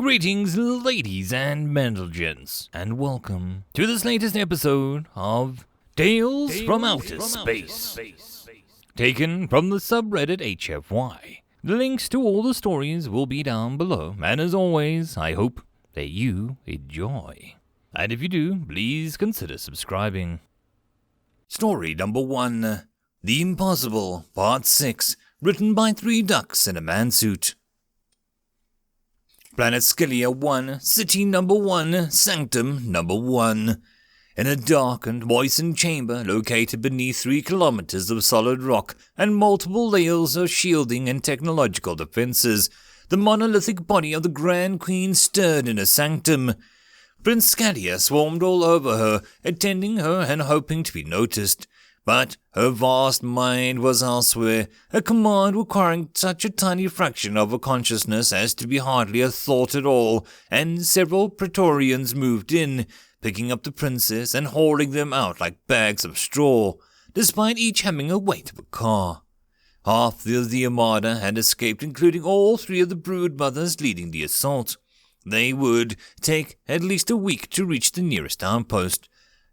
Greetings, ladies and gents, and welcome to this latest episode of Tales from Outer Space, taken from the subreddit HFY. The links to all the stories will be down below, and as always, I hope that you enjoy. And if you do, please consider subscribing. Story number 1, The Impossible, Part 6, written by 3 ducks in a man-suit. Planet Scalia 1, City number 1, Sanctum number 1. In a darkened, moistened chamber located beneath 3 kilometers of solid rock and multiple layers of shielding and technological defenses, the monolithic body of the Grand Queen stirred in a sanctum. Prince Scalia swarmed all over her, attending her and hoping to be noticed. But her vast mind was elsewhere, a command requiring such a tiny fraction of her consciousness as to be hardly a thought at all, and several Praetorians moved in, picking up the princess and hauling them out like bags of straw, despite each having the weight of a car. Half of the armada had escaped, including all 3 of the brood mothers leading the assault. They would take at least a week to reach the nearest outpost,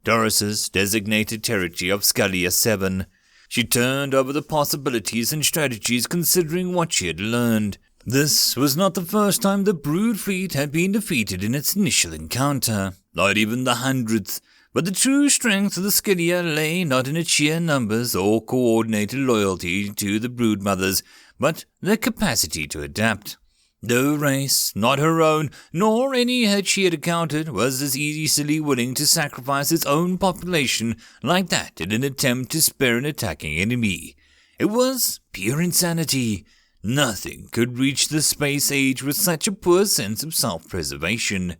Doris's designated territory of Scalia 7. She turned over the possibilities and strategies considering what she had learned. This was not the first time the brood fleet had been defeated in its initial encounter, not even the 100th, but the true strength of the Scalia lay not in its sheer numbers or coordinated loyalty to the brood mothers, but their capacity to adapt. No race, not her own, nor any she had encountered, was as easily willing to sacrifice its own population like that in an attempt to spare an attacking enemy. It was pure insanity. Nothing could reach the space age with such a poor sense of self-preservation.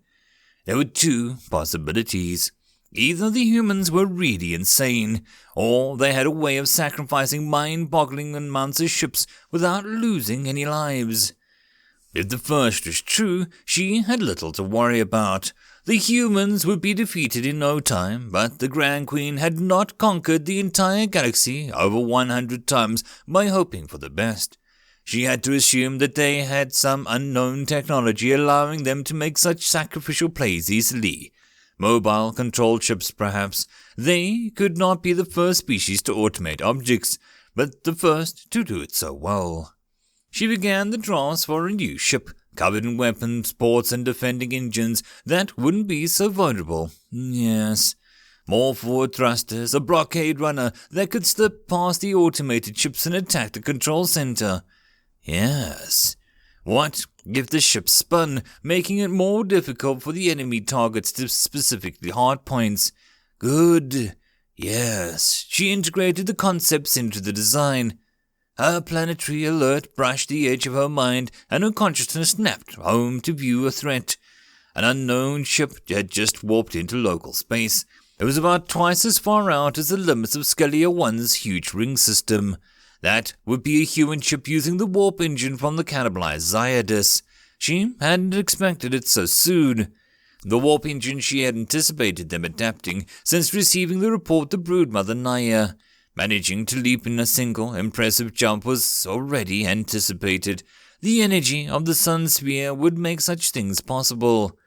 There were 2 possibilities. Either the humans were really insane, or they had a way of sacrificing mind-boggling amounts of ships without losing any lives. If the first was true, she had little to worry about. The humans would be defeated in no time, but the Grand Queen had not conquered the entire galaxy over 100 times by hoping for the best. She had to assume that they had some unknown technology allowing them to make such sacrificial plays easily. Mobile-controlled ships, perhaps. They could not be the first species to automate objects, but the first to do it so well. She began the drafts for a new ship, covered in weapons, ports, and defending engines that wouldn't be so vulnerable. Yes. More forward thrusters, a blockade runner that could slip past the automated ships and attack the control center. Yes. What if the ship spun, making it more difficult for the enemy targets to specifically hard points? Good. Yes. She integrated the concepts into the design. Her planetary alert brushed the edge of her mind, and her consciousness snapped home to view a threat. An unknown ship had just warped into local space. It was about twice as far out as the limits of Scalia 1's huge ring system. That would be a human ship using the warp engine from the cannibalized Zaiadus. She hadn't expected it so soon. The warp engine she had anticipated them adapting since receiving the report the broodmother Naya. Managing to leap in a single, impressive jump was already anticipated. The energy of the sun sphere would make such things possible.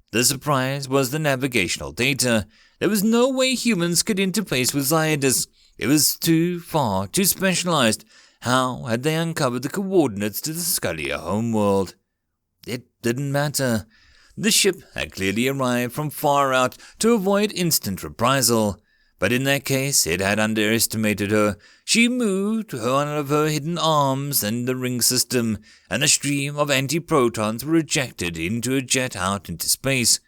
The surprise was the navigational data. There was no way humans could interface with Zaiadus. It was too far, too specialized. How had they uncovered the coordinates to the Scalia homeworld? It didn't matter. The ship had clearly arrived from far out to avoid instant reprisal. But in that case, it had underestimated her. She moved one of her hidden arms in the ring system, and a stream of anti-protons were ejected into a jet out into space.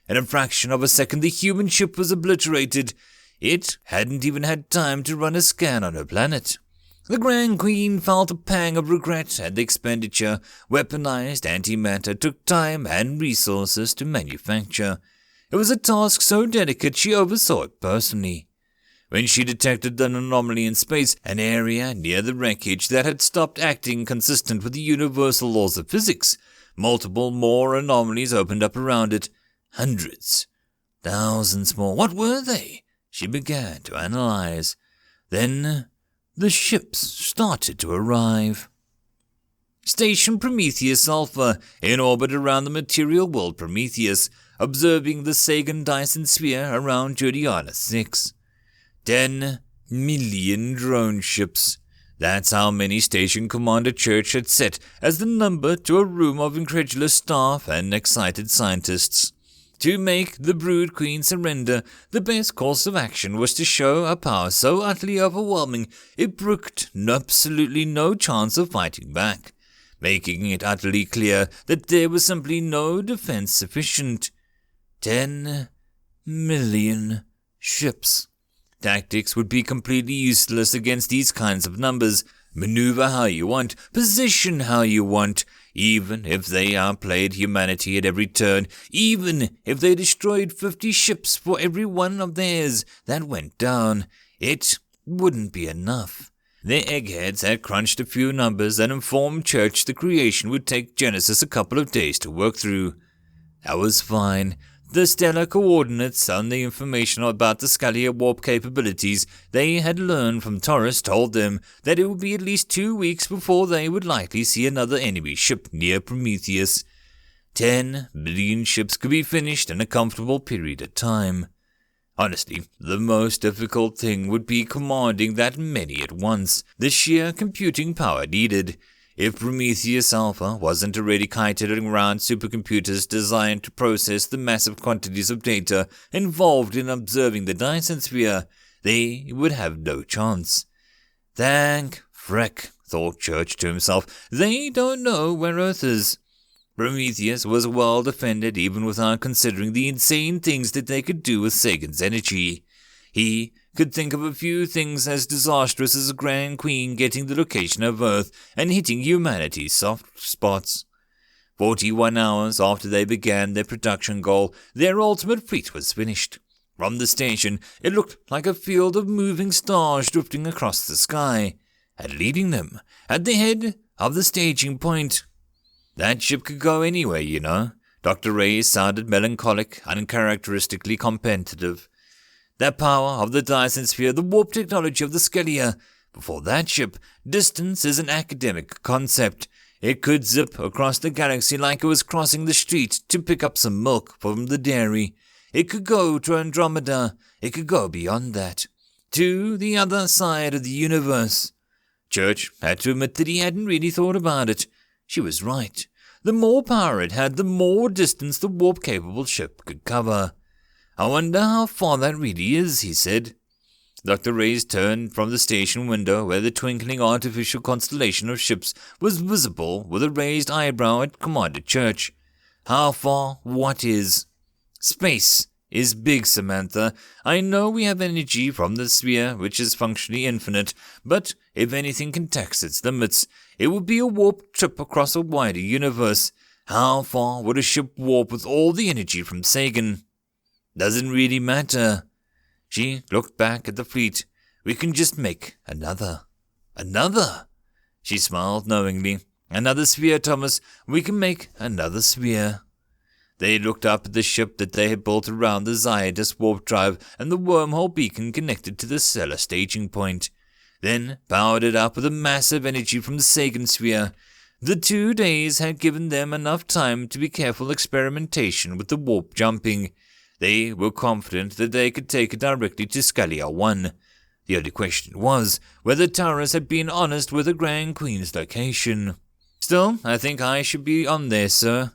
In a fraction of a second, the human ship was obliterated. It hadn't even had time to run a scan on her planet. The Grand Queen felt a pang of regret at the expenditure. Weaponized antimatter took time and resources to manufacture. It was a task so delicate she oversaw it personally. When she detected an anomaly in space, an area near the wreckage that had stopped acting consistent with the universal laws of physics, multiple more anomalies opened up around it. Hundreds. Thousands more. What were they? She began to analyze. Then the ships started to arrive. Station Prometheus Alpha, in orbit around the material world Prometheus, observing the Sagan Dyson sphere around Juliana 6. 10 million drone ships. That's how many Station Commander Church had set as the number to a room of incredulous staff and excited scientists. To make the Brood Queen surrender, the best course of action was to show a power so utterly overwhelming it brooked absolutely no chance of fighting back, making it utterly clear that there was simply no defense sufficient. 10 million ships. Tactics would be completely useless against these kinds of numbers. Maneuver how you want, position how you want, even if they outplayed humanity at every turn, even if they destroyed 50 ships for every one of theirs that went down, it wouldn't be enough. The eggheads had crunched a few numbers that informed Church the creation would take Genesis a couple of days to work through. That was fine. The stellar coordinates and the information about the Scalia warp capabilities they had learned from Taurus told them that it would be at least 2 weeks before they would likely see another enemy ship near Prometheus. 10 billion ships could be finished in a comfortable period of time. Honestly, the most difficult thing would be commanding that many at once, the sheer computing power needed. If Prometheus Alpha wasn't already kited around supercomputers designed to process the massive quantities of data involved in observing the Dyson sphere, they would have no chance. Thank frick, thought Church to himself, they don't know where Earth is. Prometheus was well defended even without considering the insane things that they could do with Sagan's energy. He could think of a few things as disastrous as a Grand Queen getting the location of Earth and hitting humanity's soft spots. 41 hours after they began their production goal, their ultimate fleet was finished. From the station, it looked like a field of moving stars drifting across the sky, and leading them at the head of the staging point. That ship could go anywhere, you know. Dr. Ray sounded melancholic, uncharacteristically competitive. That power of the Dyson sphere, the warp technology of the Scalia. Before that ship, distance is an academic concept. It could zip across the galaxy like it was crossing the street to pick up some milk from the dairy. It could go to Andromeda. It could go beyond that, to the other side of the universe. Church had to admit that he hadn't really thought about it. She was right. The more power it had, the more distance the warp-capable ship could cover. I wonder how far that really is, he said. Dr. Ray's turned from the station window where the twinkling artificial constellation of ships was visible with a raised eyebrow at Commander Church. How far? What is? Space is big, Samantha. I know we have energy from the sphere, which is functionally infinite, but if anything can tax its limits, it would be a warp trip across a wider universe. How far would a ship warp with all the energy from Sagan? Doesn't really matter. She looked back at the fleet. We can just make another. Another? She smiled knowingly. Another sphere, Thomas. We can make another sphere. They looked up at the ship that they had built around the Zaitis warp drive and the wormhole beacon connected to the stellar staging point. Then powered it up with a massive energy from the Sagan sphere. The 2 days had given them enough time to be careful experimentation with the warp jumping. They were confident that they could take it directly to Scalia 1. The only question was whether Taurus had been honest with the Grand Queen's location. Still, I think I should be on there, sir.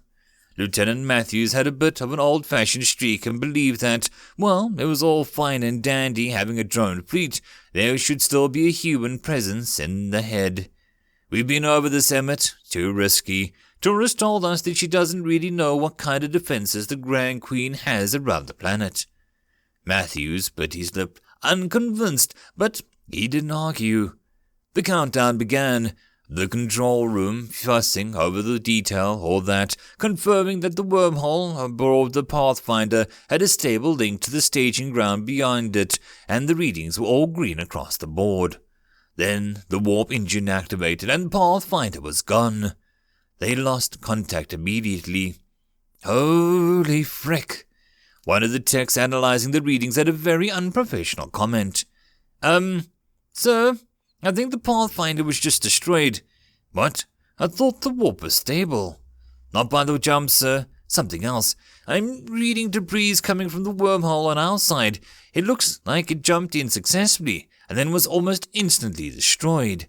Lieutenant Matthews had a bit of an old-fashioned streak and believed that, well, it was all fine and dandy having a drone fleet, there should still be a human presence in the head. We've been over this, Emmett. Too risky. Taurus told us that she doesn't really know what kind of defenses the Grand Queen has around the planet. Matthews bit his lip, unconvinced, but he didn't argue. The countdown began. The control room fussing over the detail, all that, confirming that the wormhole aboard the Pathfinder had a stable link to the staging ground beyond it, and the readings were all green across the board. Then the warp engine activated, and the Pathfinder was gone. They lost contact immediately. Holy frick! One of the techs analyzing the readings had a very unprofessional comment. Sir, I think the Pathfinder was just destroyed. What? I thought the warp was stable. Not by the jump, sir. Something else. I'm reading debris coming from the wormhole on our side. It looks like it jumped in successfully and then was almost instantly destroyed.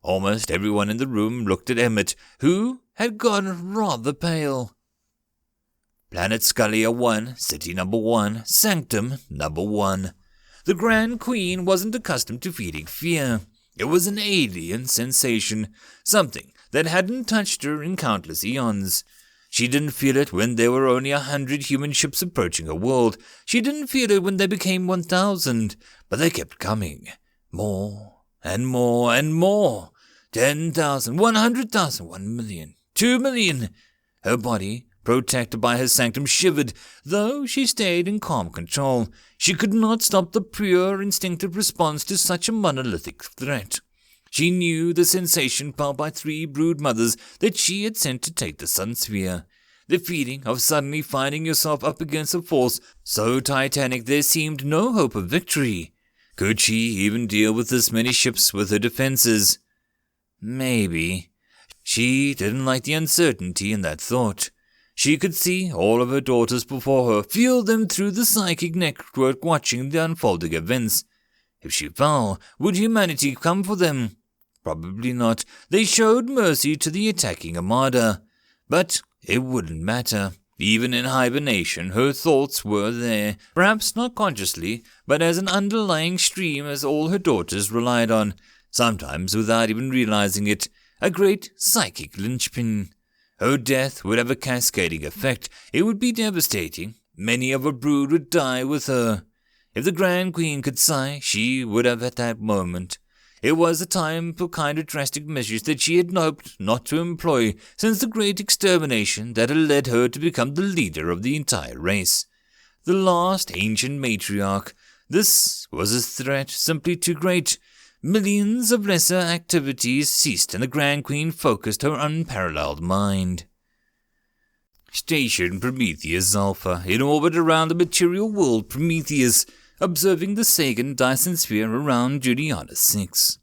Almost everyone in the room looked at Emmett, who had gone rather pale. Planet Scullia 1, City Number 1, Sanctum Number 1. The Grand Queen wasn't accustomed to feeling fear. It was an alien sensation, something that hadn't touched her in countless eons. She didn't feel it when there were only 100 human ships approaching her world. She didn't feel it when they became 1,000, but they kept coming. More and more and more. 10,000, 100,000, 1 million, 2 million. Her body, protected by her sanctum, shivered, though she stayed in calm control. She could not stop the pure instinctive response to such a monolithic threat. She knew the sensation felt by 3 brood mothers that she had sent to take the sun sphere. The feeling of suddenly finding yourself up against a force so titanic there seemed no hope of victory. Could she even deal with this many ships with her defenses? Maybe. She didn't like the uncertainty in that thought. She could see all of her daughters before her, feel them through the psychic network watching the unfolding events. If she fell, would humanity come for them? Probably not. They showed mercy to the attacking armada. But it wouldn't matter. Even in hibernation, her thoughts were there, perhaps not consciously, but as an underlying stream as all her daughters relied on, sometimes without even realizing it, a great psychic linchpin. Her death would have a cascading effect. It would be devastating. Many of her brood would die with her. If the Grand Queen could sigh, she would have at that moment. It was a time for kind of drastic measures that she had hoped not to employ since the great extermination that had led her to become the leader of the entire race. The last ancient matriarch. This was a threat simply too great. Millions of lesser activities ceased and the Grand Queen focused her unparalleled mind. Station Prometheus Alpha, in orbit around the material world Prometheus, observing the Sagan Dyson sphere around Juliana 6.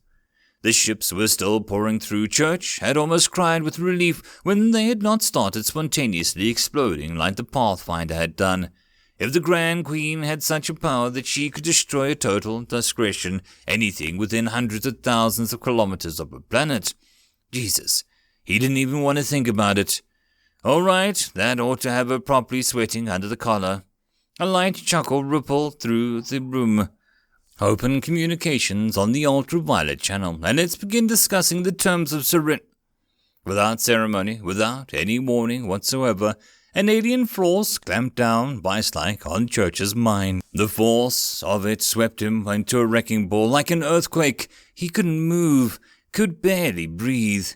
The ships were still pouring through. Church had almost cried with relief when they had not started spontaneously exploding like the Pathfinder had done. If the Grand Queen had such a power that she could destroy at total discretion anything within hundreds of thousands of kilometers of a planet, Jesus, he didn't even want to think about it. All right, that ought to have her properly sweating under the collar. A light chuckle rippled through the room. Open communications on the ultraviolet channel, and let's begin discussing the terms of surrender. Without ceremony, without any warning whatsoever, an alien force clamped down vice-like on Church's mind. The force of it swept him into a wrecking ball like an earthquake. He couldn't move, could barely breathe.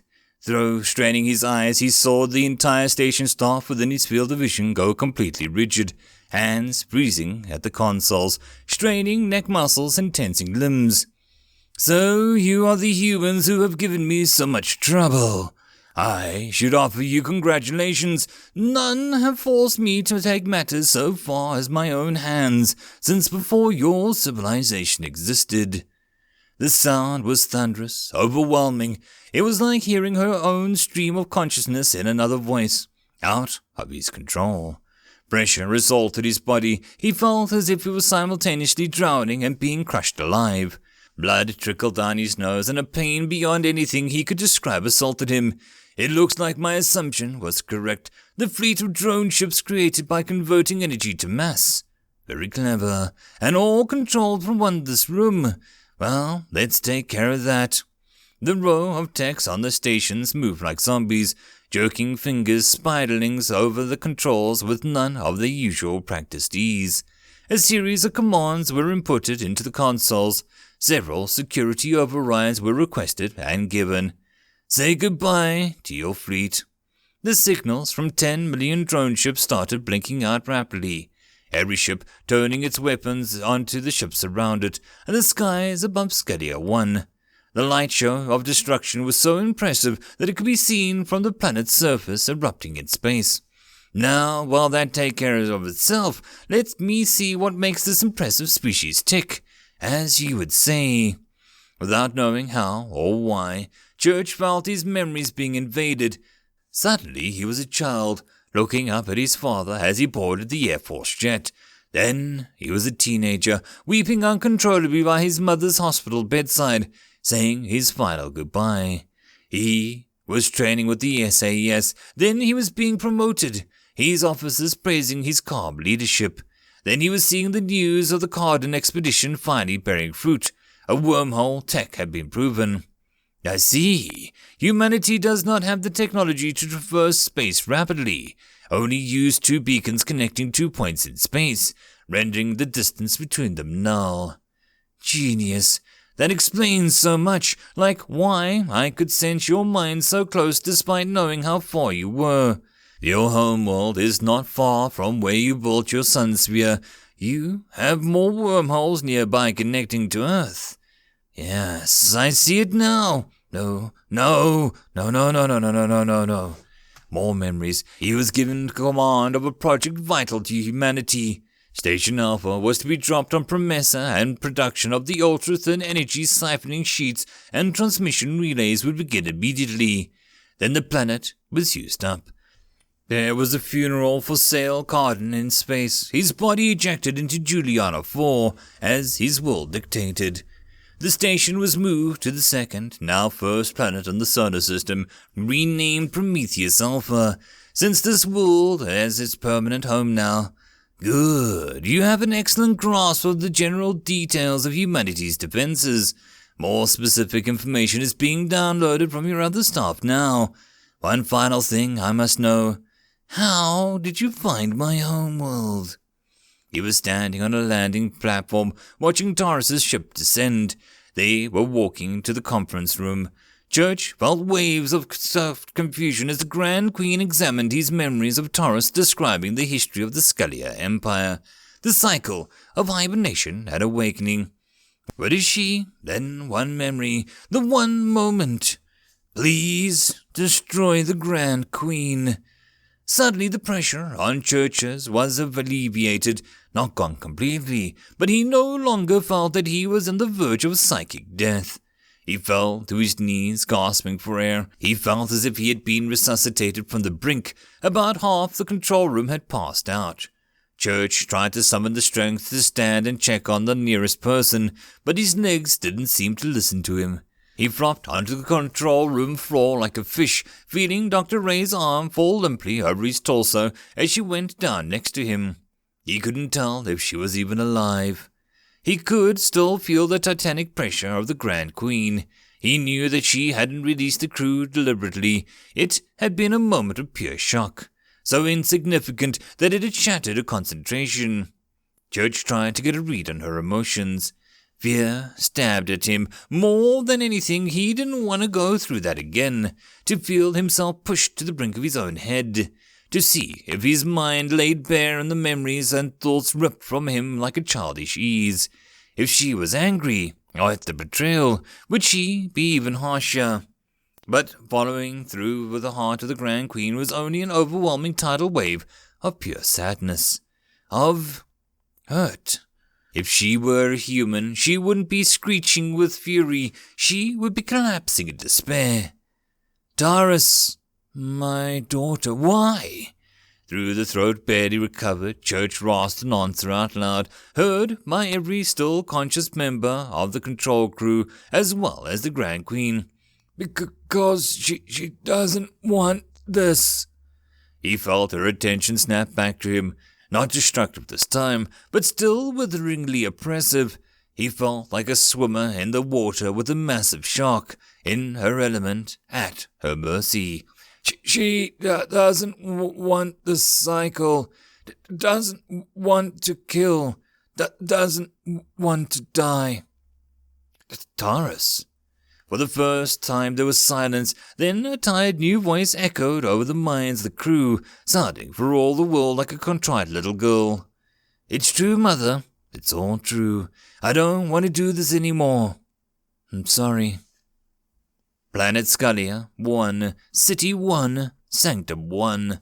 Though straining his eyes, he saw the entire station staff within his field of vision go completely rigid, hands freezing at the consoles, straining neck muscles and tensing limbs. So you are the humans who have given me so much trouble. I should offer you congratulations. None have forced me to take matters so far as my own hands since before your civilization existed. The sound was thunderous, overwhelming. It was like hearing her own stream of consciousness in another voice, out of his control. Pressure assaulted his body. He felt as if he was simultaneously drowning and being crushed alive. Blood trickled down his nose, and a pain beyond anything he could describe assaulted him. It looks like my assumption was correct. The fleet of drone ships created by converting energy to mass. Very clever, and all controlled from this room. Well, let's take care of that. The row of techs on the stations moved like zombies, jerking fingers spiraling over the controls with none of the usual practiced ease. A series of commands were inputted into the consoles. Several security overrides were requested and given. Say goodbye to your fleet. The signals from 10 million drone ships started blinking out rapidly. Every ship turning its weapons onto the ships around it, and the skies above Scullia 1. The light show of destruction was so impressive that it could be seen from the planet's surface erupting in space. Now, while that takes care of itself, let me see what makes this impressive species tick, as you would say. Without knowing how or why, Church felt his memories being invaded. Suddenly he was a child, looking up at his father as he boarded the Air Force jet. Then he was a teenager, weeping uncontrollably by his mother's hospital bedside, saying his final goodbye. He was training with the SAS, then he was being promoted, his officers praising his calm leadership. Then he was seeing the news of the Cardin expedition finally bearing fruit. A wormhole tech had been proven. I see. Humanity does not have the technology to traverse space rapidly, only use 2 beacons connecting 2 points in space, rendering the distance between them null. Genius. That explains so much, like why I could sense your mind so close despite knowing how far you were. Your homeworld is not far from where you built your sun sphere. You have more wormholes nearby connecting to Earth. Yes, I see it now. No. More memories. He was given command of a project vital to humanity. Station Alpha was to be dropped on Promessa, and production of the ultra-thin energy siphoning sheets and transmission relays would begin immediately. Then the planet was used up. There was a funeral for Sale Cardin in space, his body ejected into Juliana 4, as his will dictated. The station was moved to the second, now first planet on the solar system, renamed Prometheus Alpha, since this world has its permanent home now. Good, you have an excellent grasp of the general details of humanity's defenses. More specific information is being downloaded from your other staff now. One final thing I must know. How did you find my homeworld? He was standing on a landing platform, watching Taurus's ship descend. They were walking to the conference room. Church felt waves of confusion as the Grand Queen examined his memories of Taurus describing the history of the Scalia Empire, the cycle of hibernation and awakening. What is she? Then one memory, the one moment. Please destroy the Grand Queen. Suddenly the pressure on Churches was alleviated, not gone completely, but he no longer felt that he was on the verge of psychic death. He fell to his knees, gasping for air. He felt as if he had been resuscitated from the brink. About half the control room had passed out. Church tried to summon the strength to stand and check on the nearest person, but his legs didn't seem to listen to him. He flopped onto the control room floor like a fish, feeling Dr. Ray's arm fall limply over his torso as she went down next to him. He couldn't tell if she was even alive. He could still feel the titanic pressure of the Grand Queen. He knew that she hadn't released the crew deliberately. It had been a moment of pure shock, so insignificant that it had shattered her concentration. Church tried to get a read on her emotions. Fear stabbed at him. More than anything, he didn't want to go through that again, to feel himself pushed to the brink of his own head, to see if his mind laid bare and the memories and thoughts ripped from him like a childish ease. If she was angry, or at the betrayal, would she be even harsher? But following through with the heart of the Grand Queen was only an overwhelming tidal wave of pure sadness, of hurt. If she were a human, she wouldn't be screeching with fury. She would be collapsing in despair. Taurus, my daughter, why? Through the throat barely recovered, Church rasped an answer out loud, heard by every still conscious member of the control crew, as well as the Grand Queen. Because she doesn't want this. He felt her attention snap back to him. Not destructive this time, but still witheringly oppressive. He felt like a swimmer in the water with a massive shark, in her element, at her mercy. She doesn't want the cycle, doesn't want to kill, doesn't want to die. Taurus. For the first time there was silence, then a tired new voice echoed over the minds of the crew, sounding for all the world like a contrite little girl. It's true, Mother. It's all true. I don't want to do this anymore. I'm sorry. Planet Scalia 1, City 1, Sanctum 1.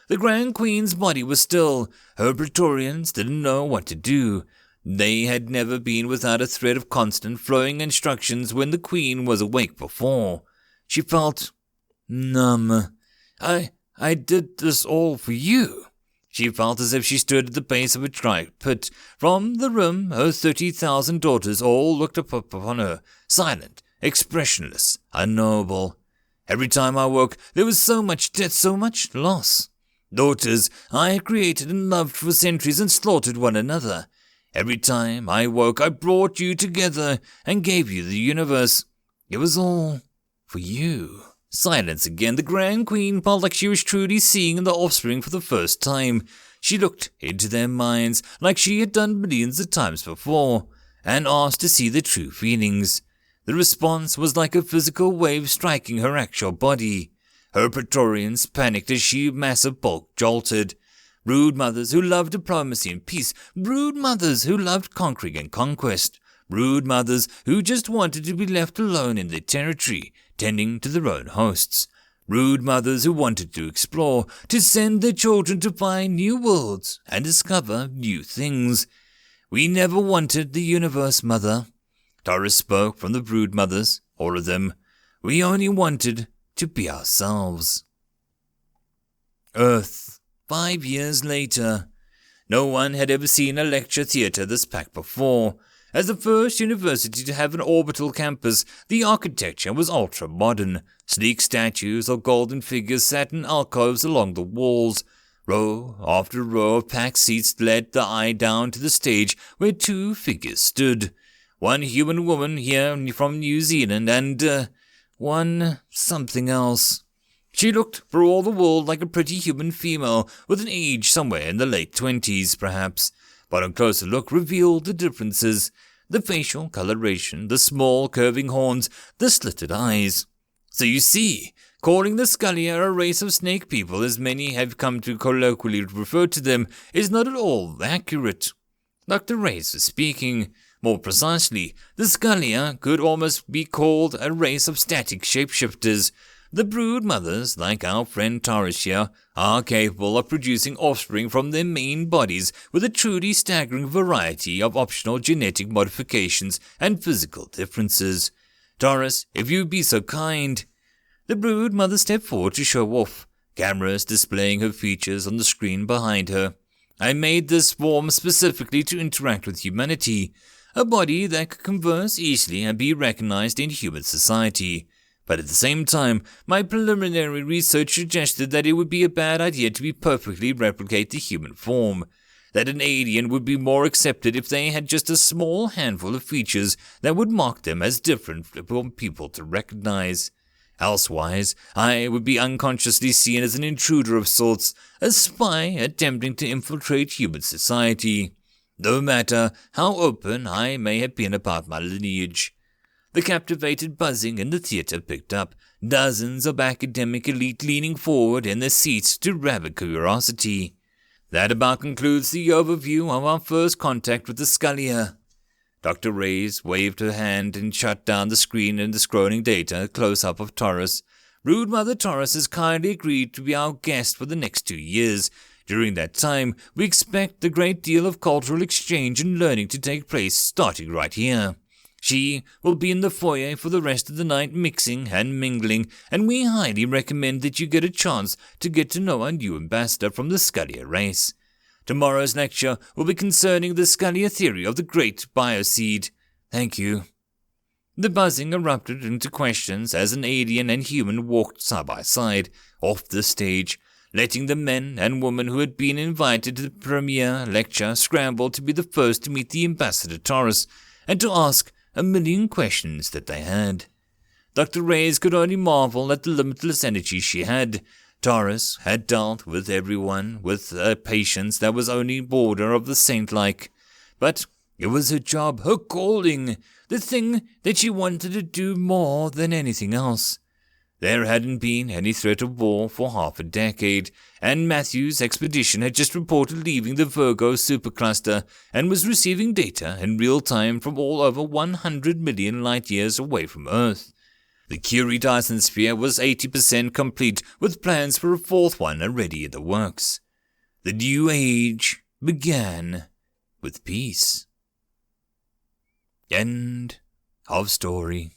The Grand Queen's body was still. Her Praetorians didn't know what to do. They had never been without a thread of constant flowing instructions when the Queen was awake before. She felt numb. I did this all for you. She felt as if she stood at the base of a dry pit. From the room, her 30,000 daughters all looked up upon her, silent, expressionless, unknowable. Every time I woke, there was so much death, so much loss. Daughters I had created and loved for centuries and slaughtered one another. Every time I woke, I brought you together and gave you the universe. It was all for you. Silence again. The Grand Queen felt like she was truly seeing the offspring for the first time. She looked into their minds like she had done millions of times before, and asked to see their true feelings. The response was like a physical wave striking her actual body. Her Praetorians panicked as she massive bulk jolted. Brood mothers who loved diplomacy and peace. Brood mothers who loved conquering and conquest. Brood mothers who just wanted to be left alone in their territory, tending to their own hosts. Brood mothers who wanted to explore, to send their children to find new worlds and discover new things. We never wanted the universe, Mother. Taurus spoke from the brood mothers, all of them. We only wanted to be ourselves. Earth, 5 years later. No one had ever seen a lecture theatre this packed before. As the first university to have an orbital campus, the architecture was ultra-modern. Sleek statues of golden figures sat in alcoves along the walls. Row after row of packed seats led the eye down to the stage where 2 figures stood. One human woman here from New Zealand and, one something else. She looked for all the world like a pretty human female with an age somewhere in the late 20s, perhaps. But a closer look revealed the differences. The facial coloration, the small curving horns, the slitted eyes. So you see, calling the Scalia a race of snake people, as many have come to colloquially refer to them, is not at all accurate. Dr. Reyes was speaking. More precisely, the Scalia could almost be called a race of static shapeshifters. The brood mothers, like our friend Taurus here, are capable of producing offspring from their main bodies with a truly staggering variety of optional genetic modifications and physical differences. Taurus, if you'd be so kind. The brood mother stepped forward to show off, cameras displaying her features on the screen behind her. I made this form specifically to interact with humanity, a body that could converse easily and be recognized in human society. But at the same time, my preliminary research suggested that it would be a bad idea to perfectly replicate the human form, that an alien would be more accepted if they had just a small handful of features that would mark them as different from people to recognize. Elsewise, I would be unconsciously seen as an intruder of sorts, a spy attempting to infiltrate human society, no matter how open I may have been about my lineage. The captivated buzzing in the theatre picked up, dozens of academic elite leaning forward in their seats to rabid curiosity. That about concludes the overview of our first contact with the Scalia. Dr. Reyes waved her hand and shut down the screen and the scrolling data close-up of Taurus. Brood Mother Taurus has kindly agreed to be our guest for the next 2 years. During that time, we expect a great deal of cultural exchange and learning to take place starting right here. She will be in the foyer for the rest of the night mixing and mingling, and we highly recommend that you get a chance to get to know our new ambassador from the Scalia race. Tomorrow's lecture will be concerning the Scalia theory of the great bioseed. Thank you. The buzzing erupted into questions as an alien and human walked side by side off the stage, letting the men and women who had been invited to the premiere lecture scramble to be the first to meet the ambassador Taurus and to ask a million questions that they had. Dr. Reyes could only marvel at the limitless energy she had. Taurus had dealt with everyone with a patience that was only border of the saint-like. But it was her job, her calling, the thing that she wanted to do more than anything else. There hadn't been any threat of war for half a decade, and Matthew's expedition had just reported leaving the Virgo supercluster and was receiving data in real time from all over 100 million light-years away from Earth. The Curie Dyson sphere was 80% complete, with plans for a fourth one already in the works. The new age began with peace. End of story.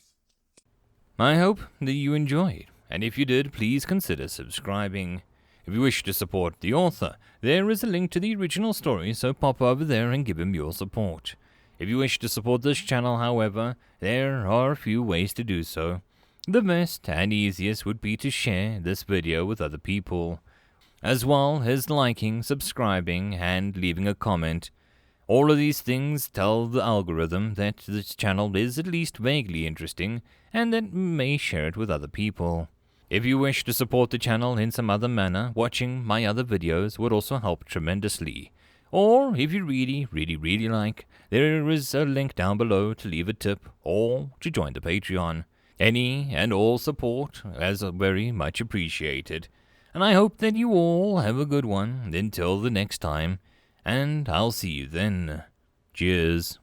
I hope that you enjoyed, and if you did, please consider subscribing. If you wish to support the author, there is a link to the original story, so pop over there and give him your support. If you wish to support this channel, however, there are a few ways to do so. The best and easiest would be to share this video with other people, as well as liking, subscribing, and leaving a comment. All of these things tell the algorithm that this channel is at least vaguely interesting, and that may share it with other people. If you wish to support the channel in some other manner, watching my other videos would also help tremendously. Or, if you really like, there is a link down below to leave a tip or to join the Patreon. Any and all support is very much appreciated. And I hope that you all have a good one until the next time, and I'll see you then. Cheers.